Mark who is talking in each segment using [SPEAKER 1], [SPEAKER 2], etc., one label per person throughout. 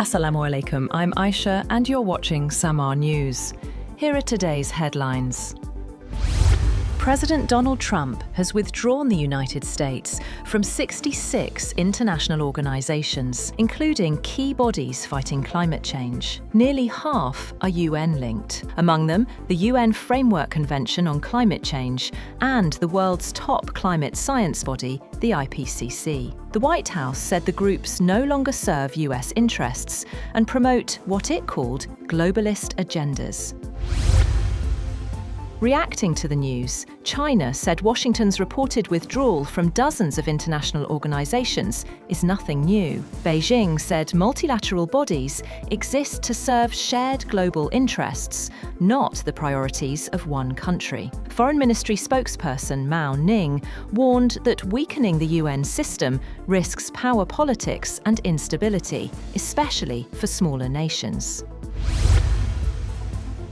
[SPEAKER 1] Assalamu alaikum, I'm Aisha and you're watching Samaa News. Here are today's headlines. President Donald Trump has withdrawn the United States from 66 international organizations, including key bodies fighting climate change. Nearly half are UN-linked. Among them, the UN Framework Convention on Climate Change and the world's top climate science body, the IPCC. The White House said the groups no longer serve US interests and promote what it called globalist agendas. Reacting to the news, China said Washington's reported withdrawal from dozens of international organizations is nothing new. Beijing said multilateral bodies exist to serve shared global interests, not the priorities of one country. Foreign Ministry spokesperson Mao Ning warned that weakening the UN system risks power politics and instability, especially for smaller nations.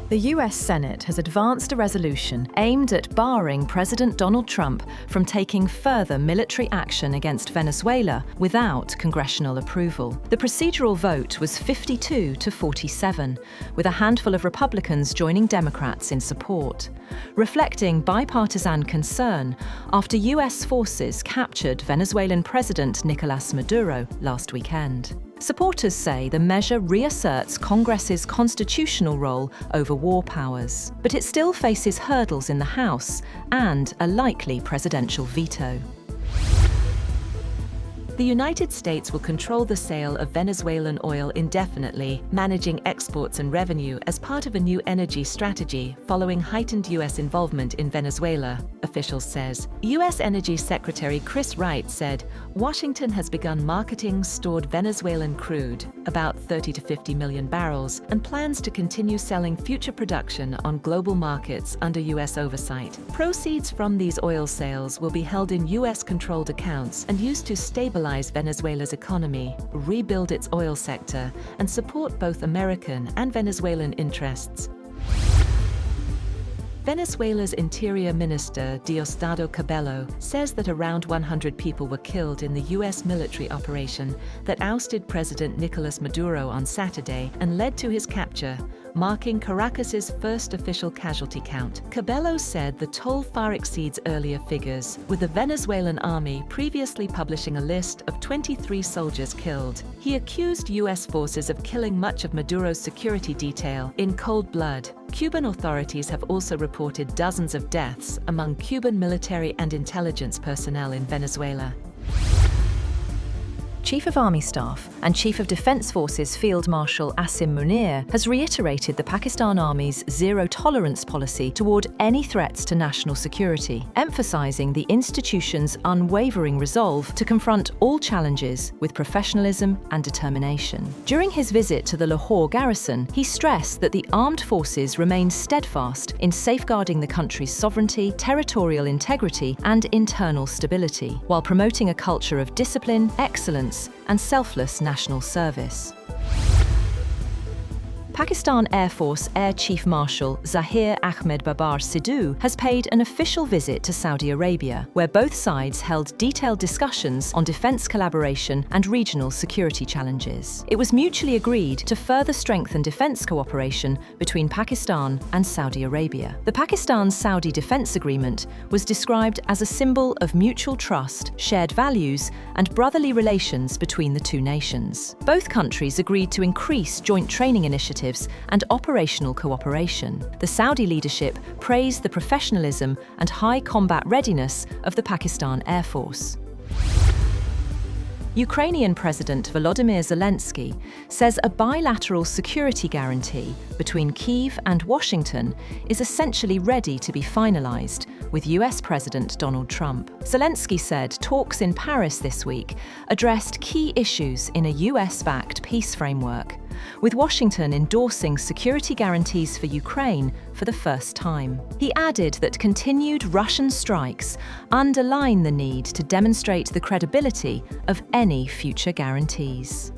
[SPEAKER 1] The US Senate has advanced a resolution aimed at barring President Donald Trump from taking further military action against Venezuela without congressional approval. The procedural vote was 52 to 47, with a handful of Republicans joining Democrats in support, reflecting bipartisan concern after US forces captured Venezuelan President Nicolás Maduro last weekend. Supporters say the measure reasserts Congress's constitutional role over war powers, but it still faces hurdles in the House and a likely presidential veto. The United States will control the sale of Venezuelan oil indefinitely, managing exports and revenue as part of a new energy strategy following heightened US involvement in Venezuela, officials says. US Energy Secretary Chris Wright said, Washington has begun marketing stored Venezuelan crude, about 30 to 50 million barrels, and plans to continue selling future production on global markets under US oversight. Proceeds from these oil sales will be held in US-controlled accounts and used to stabilize Venezuela's economy, rebuild its oil sector, and support both American and Venezuelan interests. Venezuela's Interior Minister Diosdado Cabello says that around 100 people were killed in the US military operation that ousted President Nicolás Maduro on Saturday and led to his capture, marking Caracas's first official casualty count. Cabello said the toll far exceeds earlier figures, with the Venezuelan army previously publishing a list of 23 soldiers killed. He accused US forces of killing much of Maduro's security detail in cold blood. Cuban authorities have also reported dozens of deaths among Cuban military and intelligence personnel in Venezuela. Chief of Army Staff and Chief of Defence Forces Field Marshal Asim Munir has reiterated the Pakistan Army's zero-tolerance policy toward any threats to national security, emphasising the institution's unwavering resolve to confront all challenges with professionalism and determination. During his visit to the Lahore Garrison, he stressed that the armed forces remain steadfast in safeguarding the country's sovereignty, territorial integrity and internal stability, while promoting a culture of discipline, excellence and selfless national service. Pakistan Air Force Air Chief Marshal Zaheer Ahmed Babar Sidhu has paid an official visit to Saudi Arabia, where both sides held detailed discussions on defence collaboration and regional security challenges. It was mutually agreed to further strengthen defence cooperation between Pakistan and Saudi Arabia. The Pakistan-Saudi Defence Agreement was described as a symbol of mutual trust, shared values, and brotherly relations between the two nations. Both countries agreed to increase joint training initiatives and operational cooperation. The Saudi leadership praised the professionalism and high combat readiness of the Pakistan Air Force. Ukrainian President Volodymyr Zelensky says a bilateral security guarantee between Kyiv and Washington is essentially ready to be finalized, with US President Donald Trump. Zelensky said talks in Paris this week addressed key issues in a US-backed peace framework, with Washington endorsing security guarantees for Ukraine for the first time. He added that continued Russian strikes underline the need to demonstrate the credibility of any future guarantees.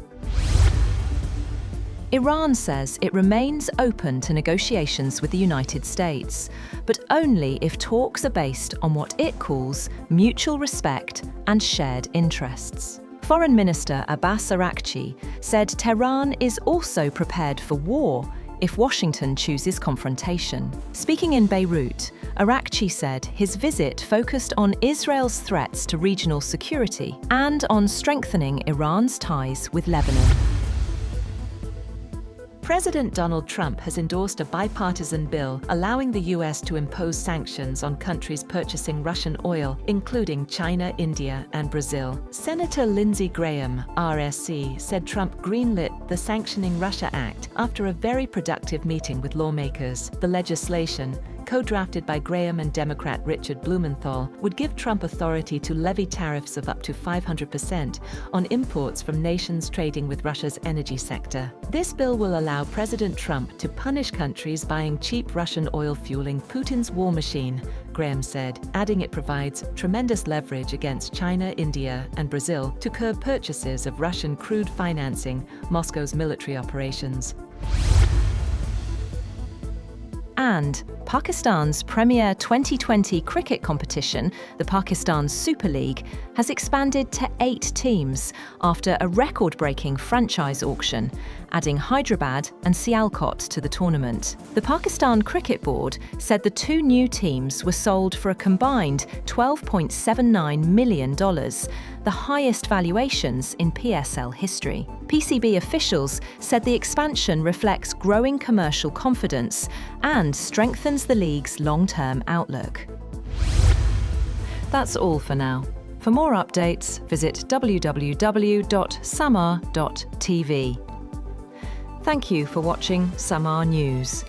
[SPEAKER 1] Iran says it remains open to negotiations with the United States, but only if talks are based on what it calls mutual respect and shared interests. Foreign Minister Abbas Araghchi said Tehran is also prepared for war if Washington chooses confrontation. Speaking in Beirut, Araghchi said his visit focused on Israel's threats to regional security and on strengthening Iran's ties with Lebanon. President Donald Trump has endorsed a bipartisan bill allowing the U.S. to impose sanctions on countries purchasing Russian oil, including China, India, and Brazil. Senator Lindsey Graham, RSC, said Trump greenlit the Sanctioning Russia Act after a very productive meeting with lawmakers. The legislation, co-drafted by Graham and Democrat Richard Blumenthal, would give Trump authority to levy tariffs of up to 500% on imports from nations trading with Russia's energy sector. This bill will allow President Trump to punish countries buying cheap Russian oil fueling Putin's war machine, Graham said, adding it provides tremendous leverage against China, India, and Brazil to curb purchases of Russian crude financing Moscow's military operations. And Pakistan's premier 2020 cricket competition, the Pakistan Super League, has expanded to 8 teams after a record-breaking franchise auction, adding Hyderabad and Sialkot to the tournament. The Pakistan Cricket Board said the 2 new teams were sold for a combined $12.79 million, the highest valuations in PSL history. PCB officials said the expansion reflects growing commercial confidence and strengthens the league's long-term outlook. That's all for now. For more updates, visit www.samaa.tv. Thank you for watching Samaa News.